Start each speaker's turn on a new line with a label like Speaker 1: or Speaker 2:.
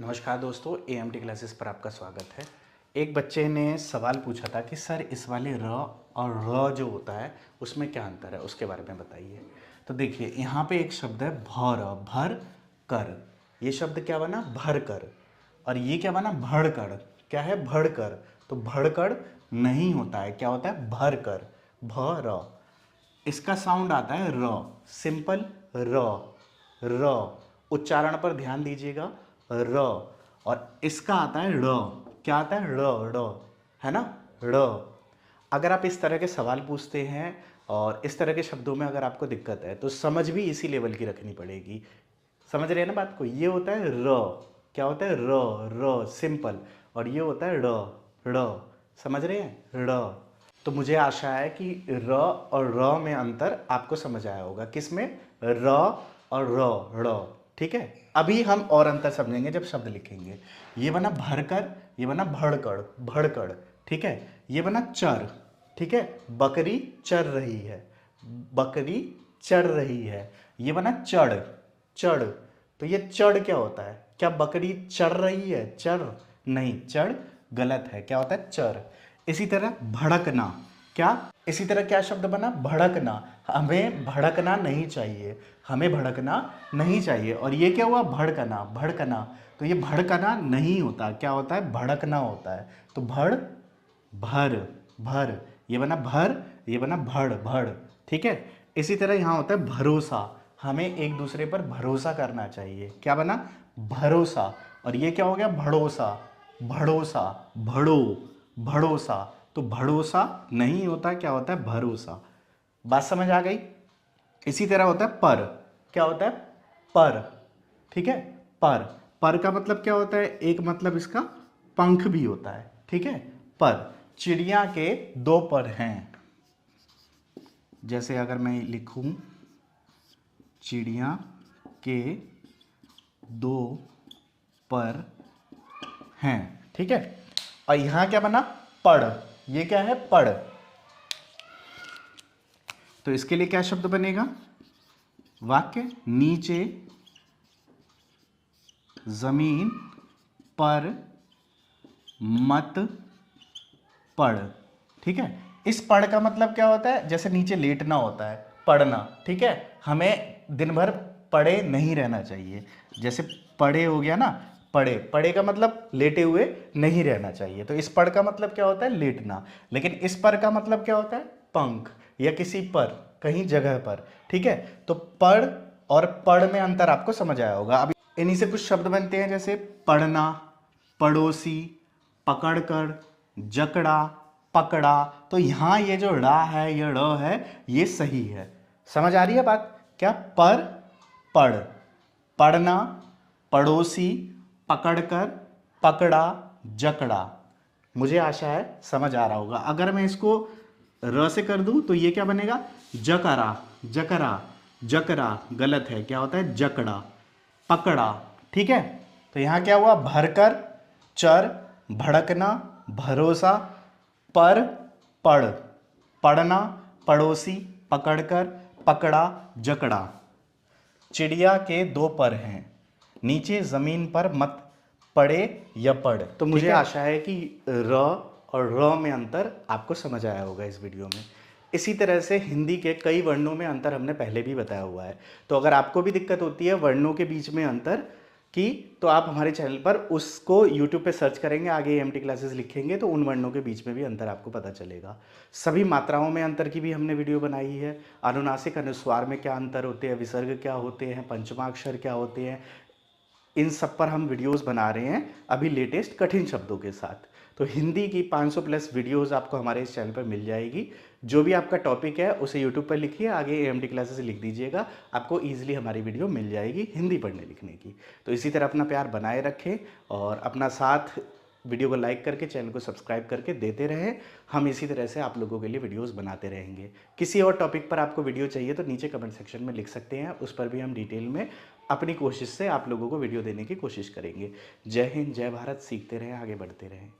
Speaker 1: नमस्कार दोस्तों, EMT classes पर आपका स्वागत है। एक बच्चे ने सवाल पूछा था कि सर इस वाले र और र जो होता है उसमें क्या अंतर है, उसके बारे में बताइए। तो देखिए यहाँ पे एक शब्द है भर, भर कर। ये शब्द क्या बना? भर कर। और ये क्या बना? भड़ कर। क्या है? भड़ कर। तो भड़ कर नहीं होता है, क्या होता है? भर कर। भ र। इसका साउंड आता है र, सिंपल र। र उच्चारण पर ध्यान दीजिएगा, र। और इसका आता है ड़। क्या आता है? ड़, ड़, है ना? ड़। अगर आप इस तरह के सवाल पूछते हैं और इस तरह के शब्दों में अगर आपको दिक्कत है तो समझ भी इसी लेवल की रखनी पड़ेगी। समझ रहे हैं ना बात को? ये होता है र। क्या होता है? र, र सिंपल। और ये होता है ड़, ड़। समझ रहे हैं? ड़। तो मुझे आशा है कि र और र में अंतर आपको समझ आया होगा। किसमें? र और र, ड़। ठीक है, अभी हम और अंतर समझेंगे जब शब्द लिखेंगे। ये बना भरकर, ये बना भड़कड़, भड़कड़। ठीक है, ये बना चर। ठीक है, बकरी चर रही है, बकरी चढ़ रही है। ये बना चढ़, चढ़। तो ये चढ़ क्या होता है? क्या बकरी चढ़ रही है? चढ़ नहीं, चढ़ गलत है। क्या होता है? चर। इसी तरह भड़कना। क्या? इसी तरह क्या शब्द बना? भड़कना। हमें भड़कना नहीं चाहिए, हमें भड़कना नहीं चाहिए। और ये क्या हुआ? भड़कना, भड़कना। तो ये भड़कना नहीं होता, क्या होता है? भड़कना होता है। तो भड़, भर, भर। ये बना भर, ये बना भड़, भड़। ठीक है, इसी तरह यहां होता है भरोसा। हमें एक दूसरे पर भरोसा करना चाहिए। क्या बना? भरोसा। और ये क्या हो गया? भड़ोसा, भड़ोसा, भड़ो, भड़ोसा। तो भड़ोसा नहीं होता, क्या होता है? भरोसा। बात समझ आ गई? इसी तरह होता है पर। क्या होता है? पर। ठीक है, पर। पर का मतलब क्या होता है? एक मतलब इसका पंख भी होता है। ठीक है, पर। चिड़िया के दो पर हैं। जैसे अगर मैं लिखूं चिड़िया के दो पर हैं। ठीक है, और यहां क्या बना? पड़। ये क्या है? पड़। तो इसके लिए क्या शब्द बनेगा? वाक्य, नीचे जमीन पर मत पड़। ठीक है, इस पढ़ का मतलब क्या होता है? जैसे नीचे लेटना होता है, पढ़ना। ठीक है, हमें दिन भर पड़े नहीं रहना चाहिए। जैसे पड़े हो गया ना, पड़े, पड़े का मतलब लेटे हुए नहीं रहना चाहिए। तो इस पढ़ का मतलब क्या होता है? लेटना। लेकिन इस पर का मतलब क्या होता है? पंख, या किसी पर, कहीं जगह पर। ठीक है, तो पढ़ और पढ़ में अंतर आपको समझ आया होगा। अब इन्हीं से कुछ शब्द बनते हैं, जैसे पढ़ना, पड़ोसी, पकड़कर, जकड़ा, पकड़ा। तो यहां ये जो ड़ा है, ये ड़ है, ये सही है। समझ आ रही है बात? क्या? पर, पढ़, पढ़ना, पड़ोसी, पकड़कर, पकड़ा, जकड़ा। मुझे आशा है समझ आ रहा होगा। अगर मैं इसको र से कर दूं तो ये क्या बनेगा? जकरा, जकरा, जकरा गलत है। क्या होता है? जकड़ा, पकड़ा। ठीक है, तो यहां क्या हुआ? भरकर, चर, भड़कना, भरोसा, पर, पढ़, पढ़ना, पड़ोसी, पकड़कर, पकड़ा, जकड़ा। चिड़िया के दो पर हैं, नीचे जमीन पर मत पड़े या पढ़। तो मुझे आशा है कि र और र में अंतर आपको समझ आया होगा इस वीडियो में। इसी तरह से हिंदी के कई वर्णों में अंतर हमने पहले भी बताया हुआ है। तो अगर आपको भी दिक्कत होती है वर्णों के बीच में अंतर की, तो आप हमारे चैनल पर उसको यूट्यूब पे सर्च करेंगे, आगे एएमटी क्लासेस लिखेंगे तो उन वर्णों के बीच में भी अंतर आपको पता चलेगा। सभी मात्राओं में अंतर की भी हमने वीडियो बनाई है। अनुनासिक अनुस्वार में क्या अंतर होते हैं, विसर्ग क्या होते हैं, पंचमाक्षर क्या होते हैं, इन सब पर हम वीडियोस बना रहे हैं अभी लेटेस्ट कठिन शब्दों के साथ। तो हिंदी की 500 प्लस वीडियोस आपको हमारे इस चैनल पर मिल जाएगी। जो भी आपका टॉपिक है उसे यूट्यूब पर लिखिए, आगे एएमटी क्लासेस लिख दीजिएगा, आपको ईजिली हमारी वीडियो मिल जाएगी हिंदी पढ़ने लिखने की। तो इसी तरह अपना प्यार बनाए रखें और अपना साथ वीडियो को लाइक करके चैनल को सब्सक्राइब करके देते रहें। हम इसी तरह से आप लोगों के लिए वीडियोस बनाते रहेंगे। किसी और टॉपिक पर आपको वीडियो चाहिए तो नीचे कमेंट सेक्शन में लिख सकते हैं, उस पर भी हम डिटेल में अपनी कोशिश से आप लोगों को वीडियो देने की कोशिश करेंगे। जय हिंद, जय भारत। सीखते रहें, आगे बढ़ते रहें।